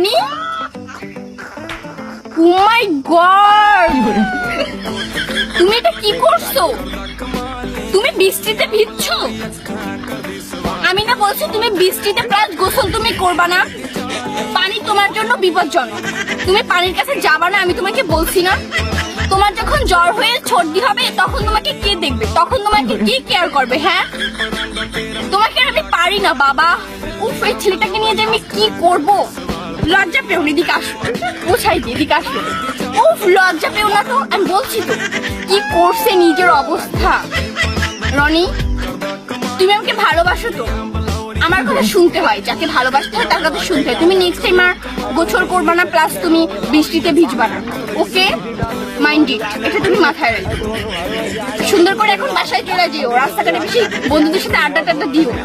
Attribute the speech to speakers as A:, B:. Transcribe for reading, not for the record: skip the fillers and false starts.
A: রনি, ও মাই god, তুমি এটা কি করছো? তুমি বৃষ্টিতে ভিজছো? আমি না বলছি তুমি বৃষ্টিতে প্লাস গোসল তুমি করবা না। পানি তোমার জন্য বিপজ্জনক, তুমি পানির কাছে যাবা না। আমি তোমাকে বলছি না? তোমার যখন জ্বর হয়ে সর্দি হবে তখন তোমাকে কে দেখবে? তখন তোমাকে কে কেয়ার করবে? হ্যাঁ, তোমাকে আমি পারি না বাবা। উফ, এই ছেলেটাকে নিয়ে যে আমি কি করব। লজ্জা পেও না, এদিকে আসো। পোছাই দিয়ে এদিকে আসো। উফ, লজ্জা পেও না তো, আমি বলছি তো কি করছে নিজের অবস্থা। রনি, তুমি আমাকে ভালোবাসো তো? আমার কথা শুনতে হয়, যাকে ভালোবাসতে হয় তার কথা শুনতে হয়। তুমি নেক্সট টাইম আর গোসল করবা না, প্লাস তুমি বৃষ্টিতে ভিজবা না। ওকে, মাইন্ড ইট, এটা তুমি মাথায় রাখো। সুন্দর করে এখন বাসায় চলে যেও, রাস্তাঘাটে বেশি বন্ধুদের সাথে আড্ডা টাড্ডা দিও না।